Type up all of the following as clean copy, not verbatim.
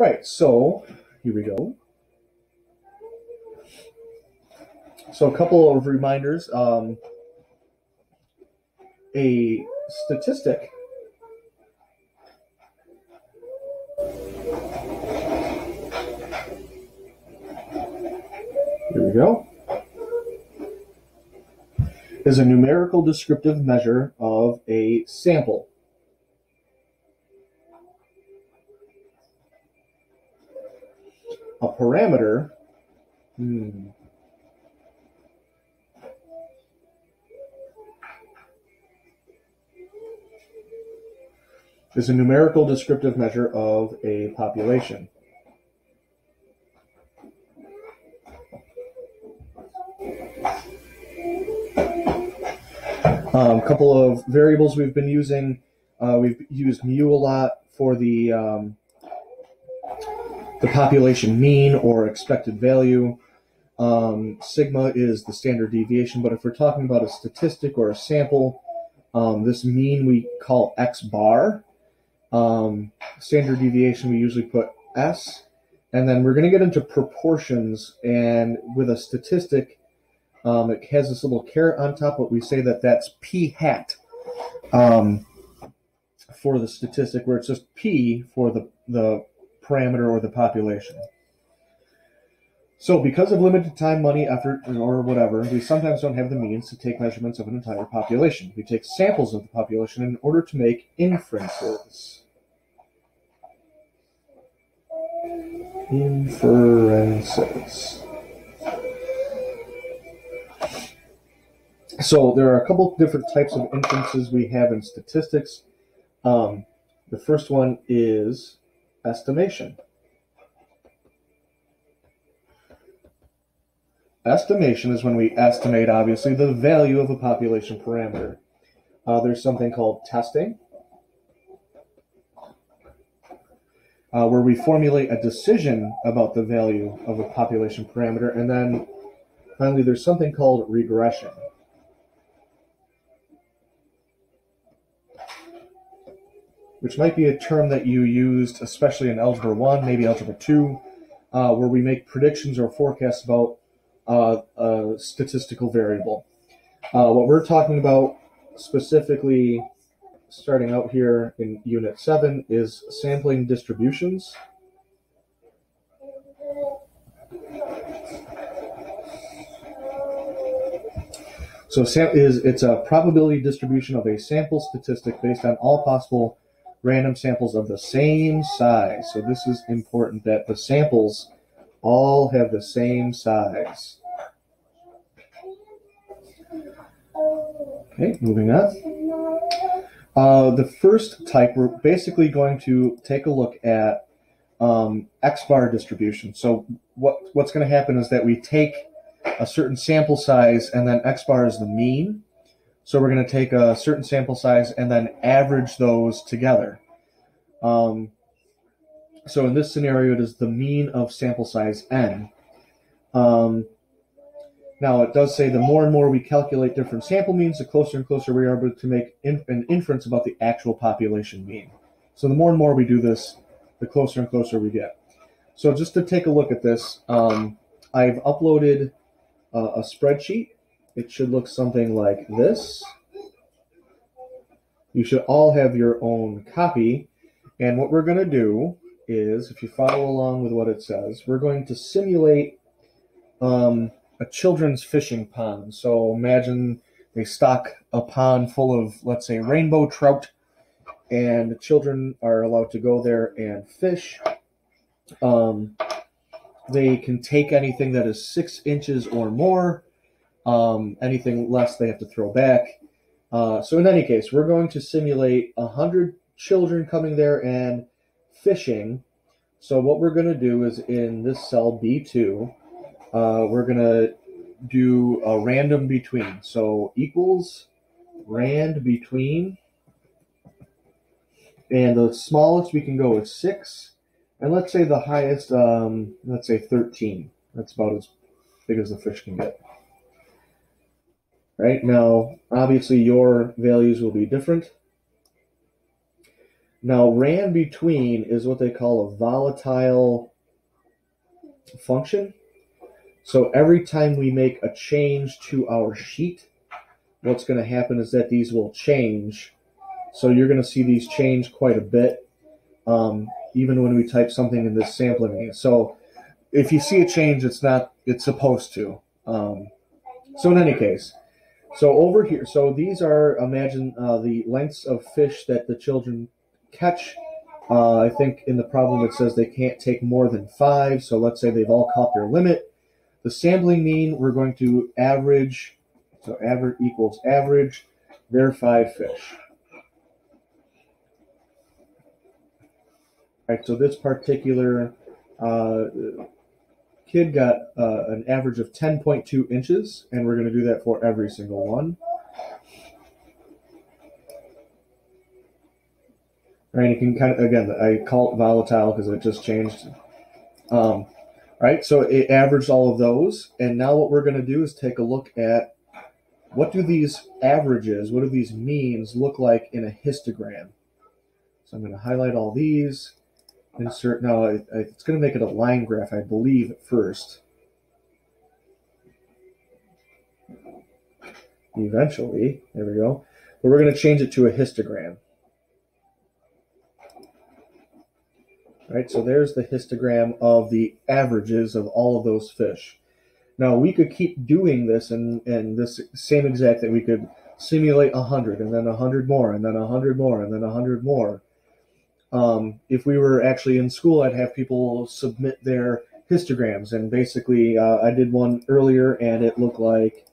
Right, so here we go. So a couple of reminders. A statistic here we go, is a numerical descriptive measure of a sample. A parameter is a numerical descriptive measure of a population. A couple of variables we've been using. We've used mu a lot for the population mean or expected value. Sigma is the standard deviation, but if we're talking about a statistic or a sample, this mean we call x bar. Standard deviation we usually put S, and then we're going to get into proportions, and with a statistic it has this little caret on top, but we say that that's p hat for the statistic, where it's just p for the parameter or the population. So because of limited time, money, effort, or whatever, we sometimes don't have the means to take measurements of an entire population. We take samples of the population in order to make inferences. So there are a couple different types of inferences we have in statistics. The first one is estimation. Estimation is when we estimate, obviously, the value of a population parameter. There's something called testing, where we formulate a decision about the value of a population parameter. And then finally, there's something called regression. Which might be a term that you used, especially in Algebra 1, maybe Algebra 2, where we make predictions or forecasts about a statistical variable. What we're talking about specifically, starting out here in Unit 7, is sampling distributions. So it's a probability distribution of a sample statistic based on all possible random samples of the same size. So this is important, that the samples all have the same size. Okay, moving on. The first type, we're basically going to take a look at X-bar distribution. So what's going to happen is that we take a certain sample size, and then X-bar is the mean. So we're going to take a certain sample size and then average those together. So in this scenario, it is the mean of sample size n. Now, it does say the more and more we calculate different sample means, the closer and closer we are able to make an inference about the actual population mean. So the more and more we do this, the closer and closer we get. So just to take a look at this, I've uploaded a spreadsheet. It should look something like this. You should all have your own copy. And what we're going to do is, if you follow along with what it says, we're going to simulate a children's fishing pond. So imagine they stock a pond full of, let's say, rainbow trout, and the children are allowed to go there and fish. They can take anything that is 6 inches or more. Anything less they have to throw back. So in any case, we're going to simulate 100 children coming there and fishing. So what we're going to do is, in this cell B2, we're going to do a random between. So equals rand between. And the smallest we can go is 6. And let's say the highest, let's say 13. That's about as big as the fish can get. Right, now, obviously your values will be different. Now, ran between is what they call a volatile function. So every time we make a change to our sheet, what's going to happen is that these will change. So you're going to see these change quite a bit, even when we type something in this sampling. So if you see a change, it's supposed to. So in any case, so over here, so these are, imagine the lengths of fish that the children catch. I think in the problem it says they can't take more than 5. So let's say they've all caught their limit. The sampling mean, we're going to average. So average equals average their 5 fish. All right, so this particular kid got an average of 10.2 inches, and we're going to do that for every single one. All right, you can kind of, again, I call it volatile because it just changed. Right, so it averaged all of those, and now what we're going to do is take a look at what do these averages, what do these means look like in a histogram. So I'm going to highlight all these, insert, now it's going to make it a line graph, I believe, at first. Eventually, there we go. But we're going to change it to a histogram. Right, so there's the histogram of the averages of all of those fish. Now, we could keep doing this and this same exact thing. We could simulate 100 and then 100 more and then 100 more and then 100 more. If we were actually in school, I'd have people submit their histograms. And basically, I did one earlier and it looked like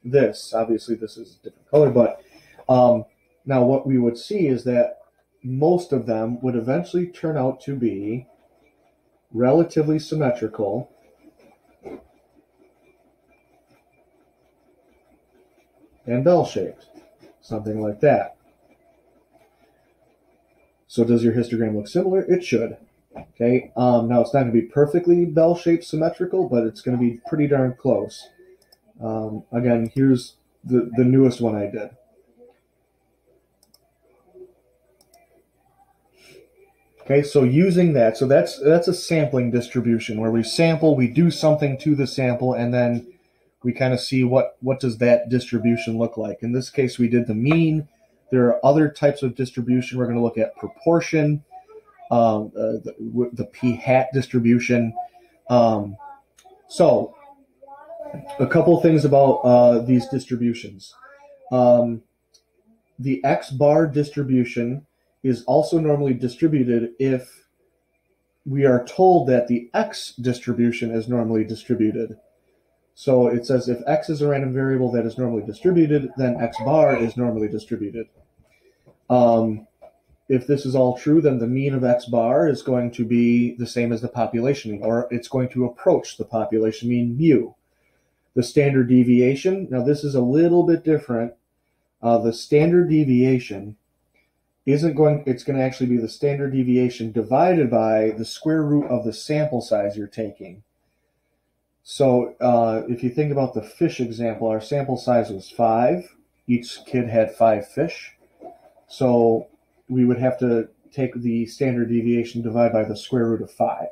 this. Obviously, this is a different color. But now what we would see is that most of them would eventually turn out to be relatively symmetrical and bell-shaped, something like that. So does your histogram look similar? It should. Okay. Now it's not going to be perfectly bell-shaped symmetrical, but it's going to be pretty darn close. Again, here's the newest one I did. Okay, so using that, so that's a sampling distribution where we sample, we do something to the sample, and then we kind of see what does that distribution look like. In this case, we did the mean. There are other types of distribution. We're going to look at proportion, the p-hat distribution. So a couple things about these distributions. The x-bar distribution is also normally distributed if we are told that the x distribution is normally distributed. So it says if x is a random variable that is normally distributed, then x bar is normally distributed. If this is all true, then the mean of x bar is going to be the same as the population mean, or it's going to approach the population mean mu. The standard deviation, now this is a little bit different. The standard deviation it's going to actually be the standard deviation divided by the square root of the sample size you're taking. So if you think about the fish example, our sample size was 5. Each kid had 5 fish. So we would have to take the standard deviation divided by the square root of 5,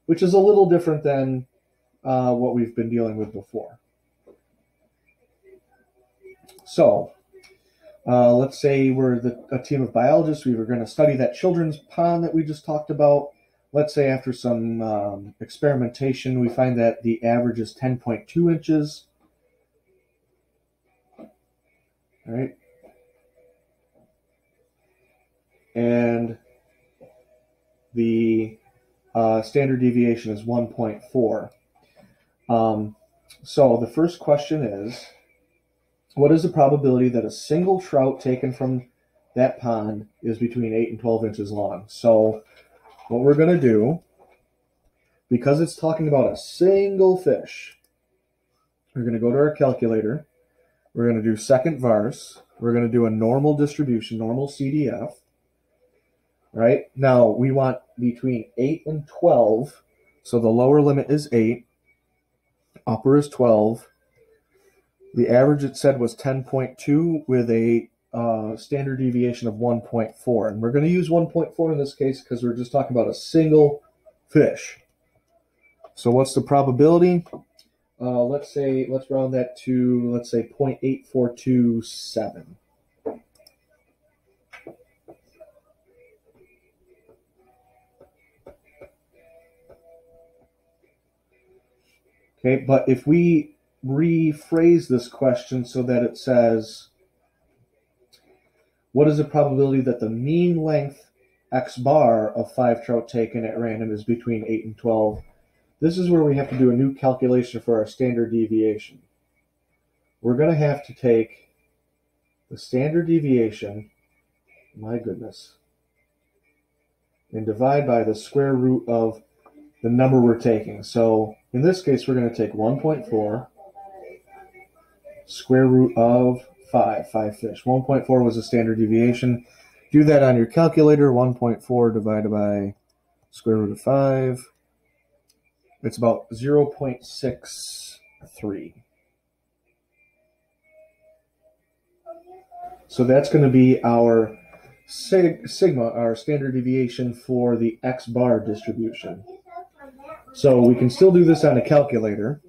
which is a little different than what we've been dealing with before. So let's say we're a team of biologists. We were going to study that children's pond that we just talked about. Let's say after some experimentation, we find that the average is 10.2 inches. All right. And the standard deviation is 1.4. So the first question is, what is the probability that a single trout taken from that pond is between 8 and 12 inches long? So what we're going to do, because it's talking about a single fish, we're going to go to our calculator. We're going to do second vars. We're going to do a normal distribution, normal CDF. Right? Now, we want between 8 and 12. So the lower limit is 8. Upper is 12. The average, it said, was 10.2 with a standard deviation of 1.4. And we're going to use 1.4 in this case because we're just talking about a single fish. So what's the probability? Let's round that to, let's say, 0.8427. Okay, but if we rephrase this question so that it says, what is the probability that the mean length X bar of 5 trout taken at random is between 8 and 12? This is where we have to do a new calculation for our standard deviation. We're going to have to take the standard deviation, my goodness, and divide by the square root of the number we're taking. So in this case, we're going to take 1.4 square root of 5 fish. 1.4 was the standard deviation. Do that on your calculator. 1.4 divided by square root of 5. It's about 0.63. So that's going to be our sigma, our standard deviation for the X bar distribution. So we can still do this on a calculator.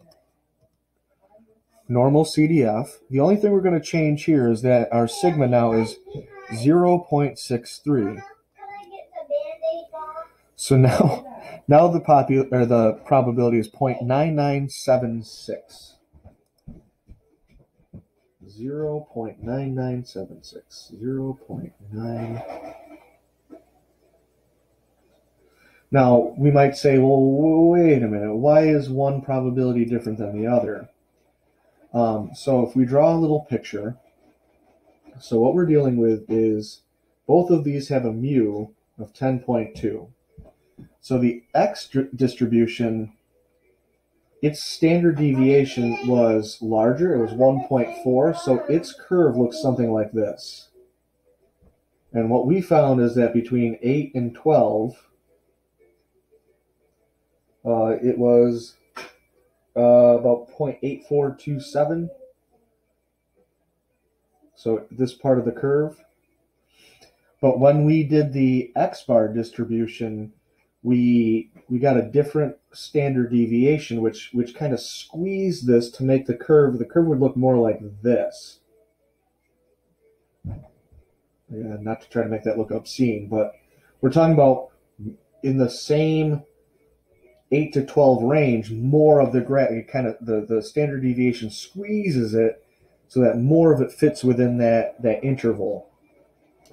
Normal CDF. The only thing we're going to change here is that our sigma now is 0.63. So now the probability is 0.9976. 0.9976. 0.9. Now, we might say, well, wait a minute. Why is one probability different than the other? So if we draw a little picture, so what we're dealing with is both of these have a mu of 10.2. So the X distribution, its standard deviation was larger. It was 1.4, so its curve looks something like this. And what we found is that between 8 and 12, it was about 0.8427. So this part of the curve. But when we did the X bar distribution, we got a different standard deviation, which kind of squeezed this to make the curve would look more like this. Yeah, not to try to make that look obscene, but we're talking about in the same 8 to 12 range, more of the the standard deviation squeezes it so that more of it fits within that interval.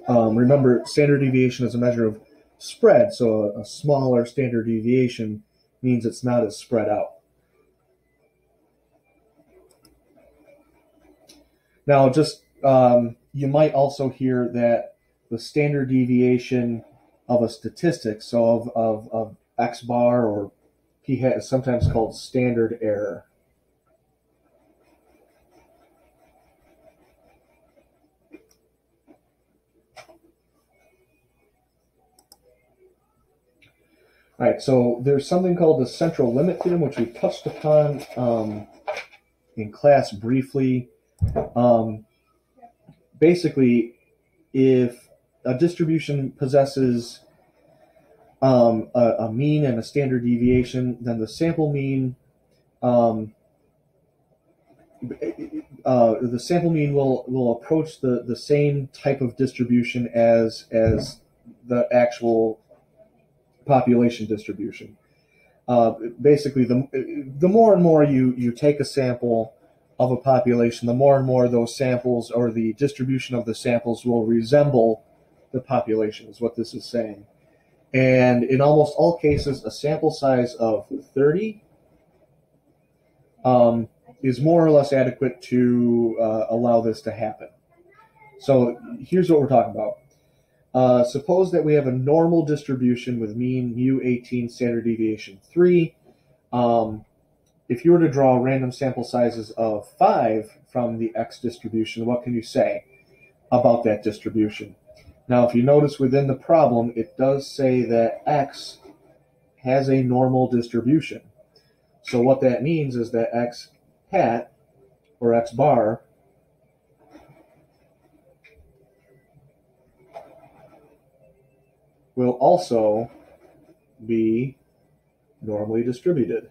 Remember, standard deviation is a measure of spread, so a smaller standard deviation means it's not as spread out. Now, just you might also hear that the standard deviation of a statistic, so of X bar or p hat, is sometimes called standard error. All right, so there's something called the central limit theorem, which we touched upon in class briefly. Basically, if a distribution possesses a mean and a standard deviation, then the sample mean will approach the same type of distribution as the actual population distribution. Basically, the more and more you take a sample of a population, the more and more those samples or the distribution of the samples will resemble the population, is what this is saying. And in almost all cases, a sample size of 30 is more or less adequate to allow this to happen. So here's what we're talking about. Suppose that we have a normal distribution with mean mu 18, standard deviation 3. If you were to draw random sample sizes of 5 from the X distribution, what can you say about that distribution? Now, if you notice within the problem, it does say that X has a normal distribution. So what that means is that X hat, or X bar, will also be normally distributed.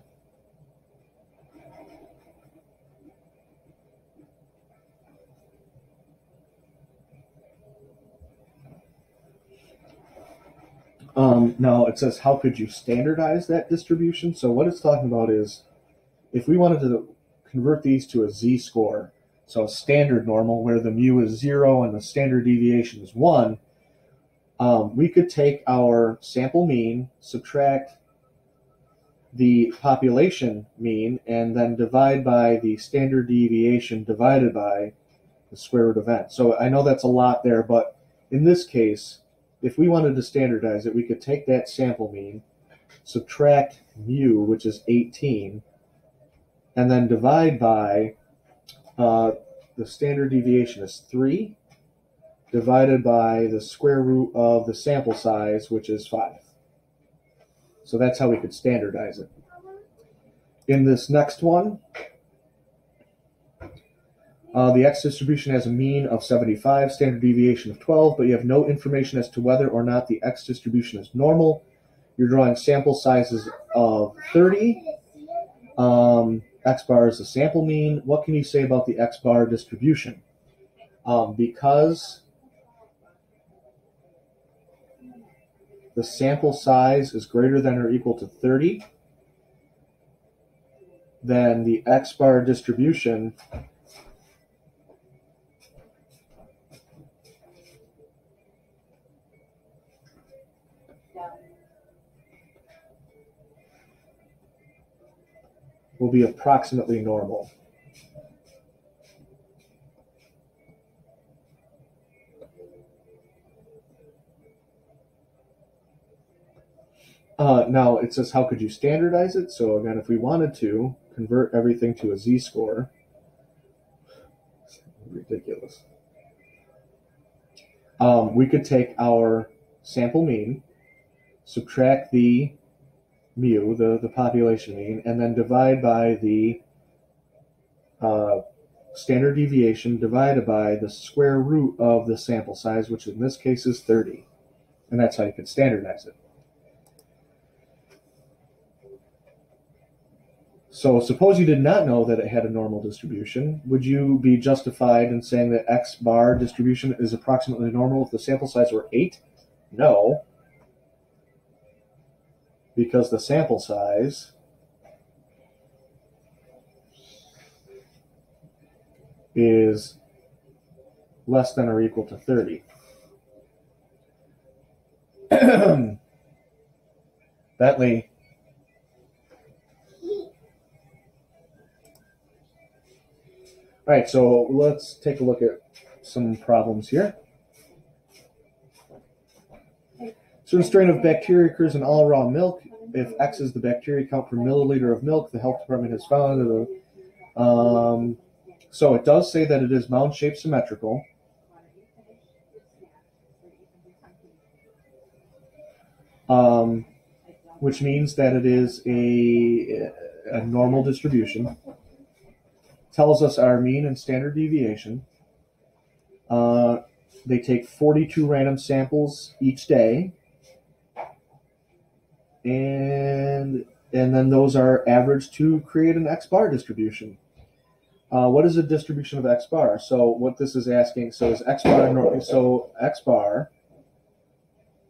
Now it says, how could you standardize that distribution? So what it's talking about is, if we wanted to convert these to a z-score, so a standard normal where the mu is 0 and the standard deviation is 1, we could take our sample mean, subtract the population mean, and then divide by the standard deviation divided by the square root of n. So I know that's a lot there, but in this case, if we wanted to standardize it, we could take that sample mean, subtract mu, which is 18, and then divide by the standard deviation is 3, divided by the square root of the sample size, which is 5. So that's how we could standardize it. In this next one, the X distribution has a mean of 75, standard deviation of 12, but you have no information as to whether or not the X distribution is normal. You're drawing sample sizes of 30. X bar is the sample mean. What can you say about the X bar distribution? Because the sample size is greater than or equal to 30, then the X bar distribution will be approximately normal. Now it says, how could you standardize it? So again, if we wanted to convert everything to a z-score, ridiculous. We could take our sample mean, subtract the mu, the population mean, and then divide by the standard deviation divided by the square root of the sample size, which in this case is 30. And that's how you could standardize it. So suppose you did not know that it had a normal distribution. Would you be justified in saying that X bar distribution is approximately normal if the sample size were 8? No, because the sample size is less than or equal to 30. Bentley. All right, so let's take a look at some problems here. So a strain of bacteria occurs in all raw milk. If X is the bacteria count per milliliter of milk, the health department has found so it does say that it is mound-shaped symmetrical. Which means that it is a normal distribution. Tells us our mean and standard deviation. They take 42 random samples each day, and then those are averaged to create an X bar distribution. What is a distribution of X bar? So what this is asking, so is X bar normal? So X bar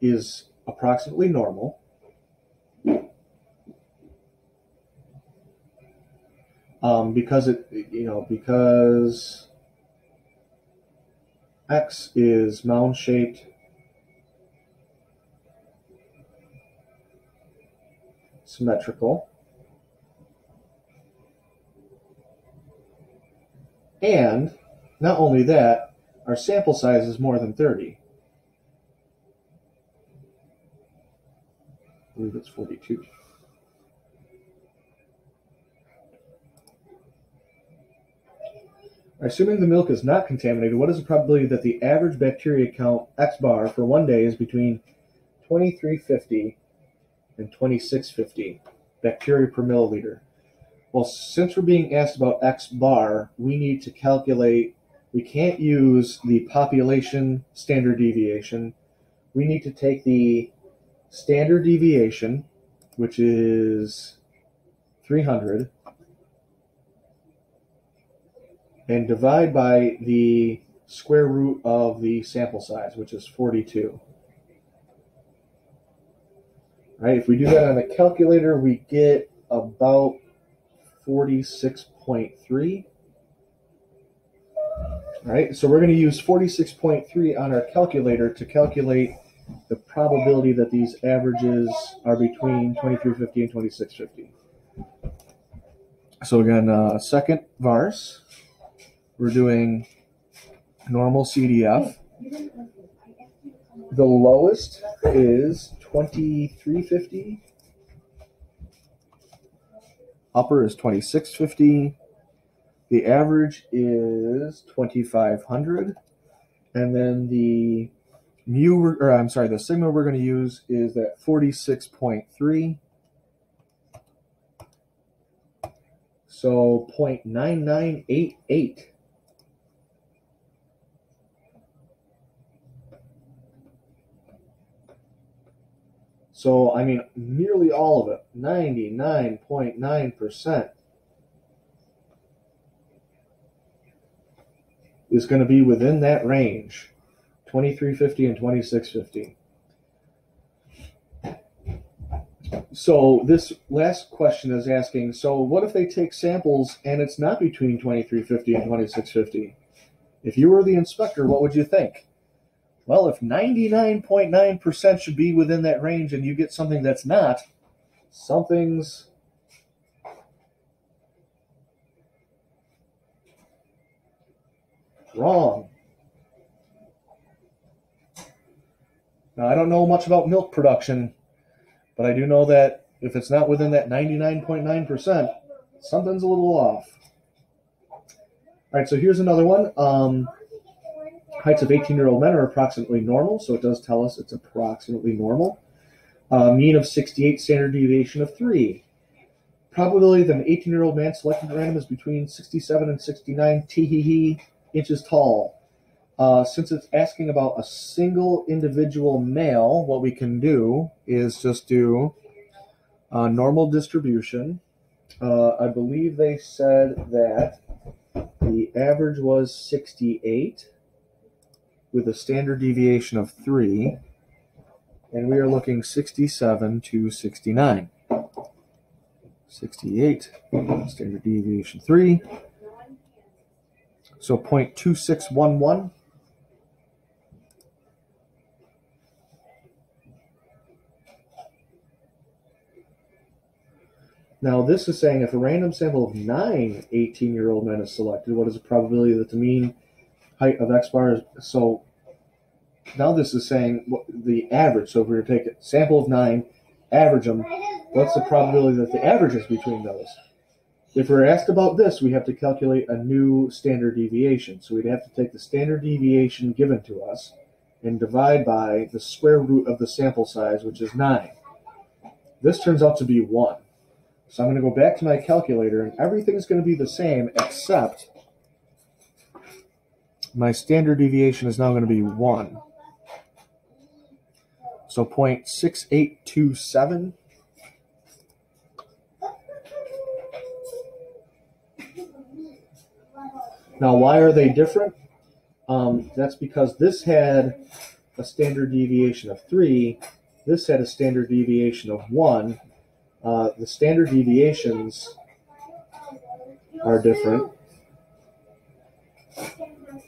is approximately normal. Because X is mound-shaped symmetrical, and not only that, our sample size is more than 30. I believe it's 42. Assuming the milk is not contaminated, what is the probability that the average bacteria count X bar for one day is between 2350 and 2650 bacteria per milliliter? Well, since we're being asked about X bar, we need to calculate, we can't use the population standard deviation. We need to take the standard deviation, which is 300, and divide by the square root of the sample size, which is 42. All right, if we do that on a calculator, we get about 46.3. All right, so we're going to use 46.3 on our calculator to calculate the probability that these averages are between 2350 and 2650. So again, second vars, we're doing normal CDF. The lowest is 2350. Upper is 2650. The average is 2500. And then the the sigma we're going to use is that 46.3. So 0.9988. So, I mean, nearly all of it, 99.9%, is going to be within that range, 2350 and 2650. So this last question is asking, so what if they take samples and it's not between 2350 and 2650? If you were the inspector, what would you think? Well, if 99.9% should be within that range and you get something that's not, something's wrong. Now, I don't know much about milk production, but I do know that if it's not within that 99.9%, something's a little off. All right, so here's another one. Heights of 18-year-old men are approximately normal, so it does tell us it's approximately normal. Mean of 68, standard deviation of 3. Probability that an 18-year-old man selected at random is between 67 and 69 inches tall. Since it's asking about a single individual male, what we can do is just do normal distribution. I believe they said that the average was 68 with a standard deviation of 3, and we are looking 67 to 69. 68, standard deviation 3, so 0.2611. Now this is saying if a random sample of 9 18-year-old men is selected, what is the probability that the mean height of X bar is? So now this is saying the average. So if we were to take a sample of 9, average them, what's the probability that the average is between those? If we're asked about this, we have to calculate a new standard deviation. So we'd have to take the standard deviation given to us and divide by the square root of the sample size, which is 9. This turns out to be 1. So I'm going to go back to my calculator, and everything's going to be the same except my standard deviation is now going to be 1. So 0.6827. Now, why are they different? That's because this had a standard deviation of 3. This had a standard deviation of 1. The standard deviations are different.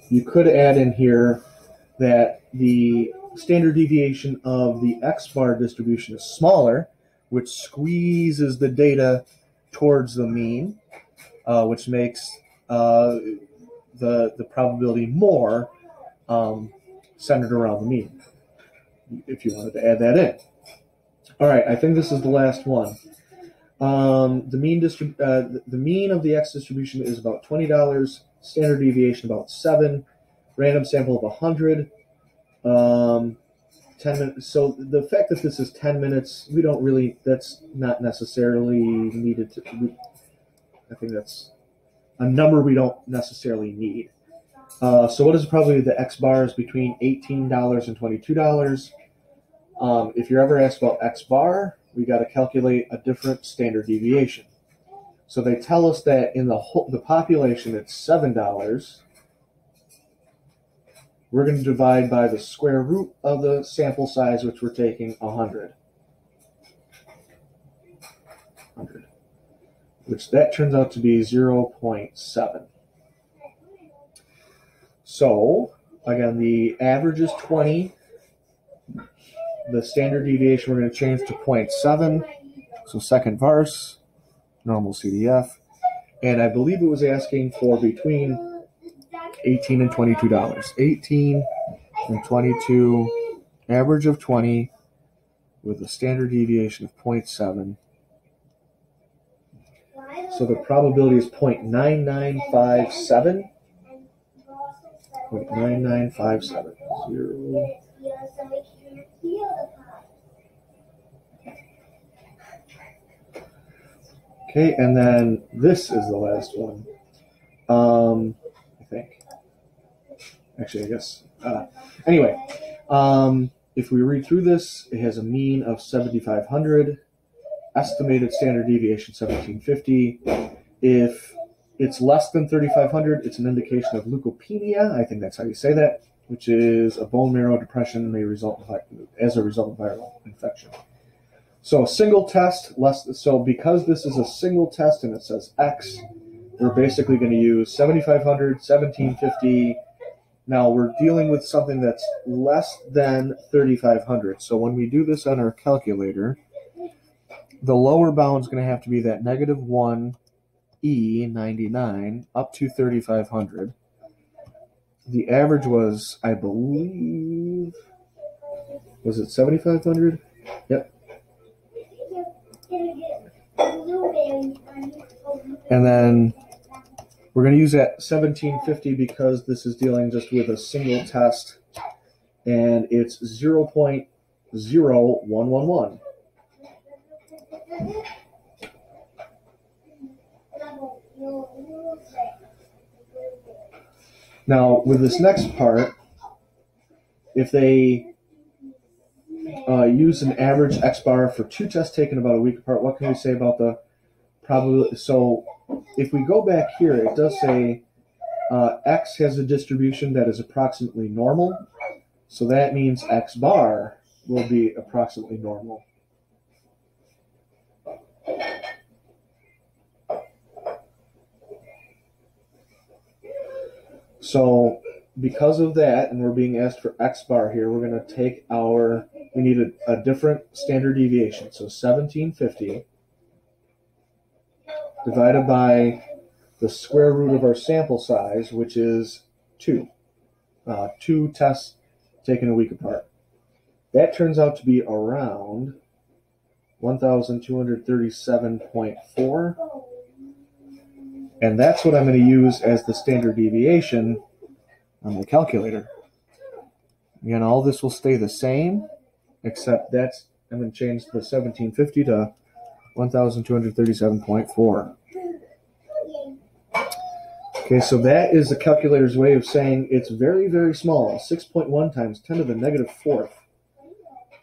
You could add in here that the standard deviation of the X-bar distribution is smaller, which squeezes the data towards the mean, which makes the probability more centered around the mean, if you wanted to add that in. All right, I think this is the last one. The mean of the X distribution is about $20. Standard deviation about 7. Random sample of 100. 10 minutes. So the fact that this is 10 minutes, we don't really. That's not necessarily needed to. I think that's a number we don't necessarily need. So what is probably the X bars between $18 and $22? If you're ever asked about X bar, we got to calculate a different standard deviation. So they tell us that in the population, it's $7. We're going to divide by the square root of the sample size, which we're taking 100. Which that turns out to be 0.7. So, again, the average is 20. The standard deviation we're going to change to 0.7. So second varse, normal CDF. And I believe it was asking for between $18 and $22. 18 and 22, average of 20 with a standard deviation of 0.7. So the probability is 0.9957. 0.9957. Okay, and then this is the last one. I think. Actually, I guess. Anyway, if we read through this, it has a mean of 7,500. Estimated standard deviation 1750. If it's less than 3,500, it's an indication of leukopenia. I think that's how you say that, which is a bone marrow depression may result as a result of viral infection. So a single test, so because this is a single test and it says X, we're basically going to use 7,500, 1,750. Now we're dealing with something that's less than 3,500. So when we do this on our calculator, the lower bound is going to have to be that -1 E99 up to 3,500. The average was, I believe, was it 7,500? Yep. And then we're going to use that 1,750 because this is dealing just with a single test, and it's 0.0111. Now, with this next part, if they use an average X bar for two tests taken about a week apart, what can we say about the probability? So if we go back here, it does say X has a distribution that is approximately normal. So that means X bar will be approximately normal. So because of that, and we're being asked for X bar here, we're going to take we need a different standard deviation. So 1,750 divided by the square root of our sample size, which is 2. 2 tests taken a week apart. That turns out to be around 1,237.4. And that's what I'm going to use as the standard deviation on the calculator. Again, all this will stay the same, except I'm going to change the 1,750 to 1,237.4. Okay, so that is the calculator's way of saying it's very, very small. 6.1 times 10 to the negative fourth.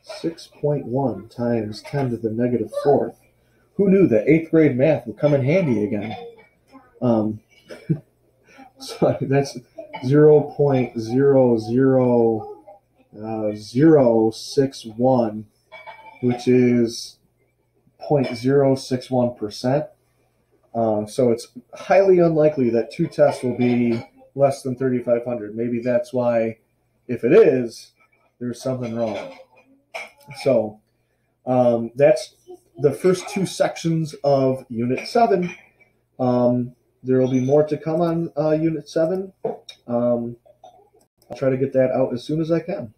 6.1 times 10 to the negative fourth. Who knew that 8th grade math would come in handy again? So that's 0.00061, which is 0.061%. So it's highly unlikely that 2 tests will be less than 3,500. Maybe that's why, if it is, there's something wrong. So that's the first 2 sections of Unit 7. There will be more to come on Unit 7. I'll try to get that out as soon as I can.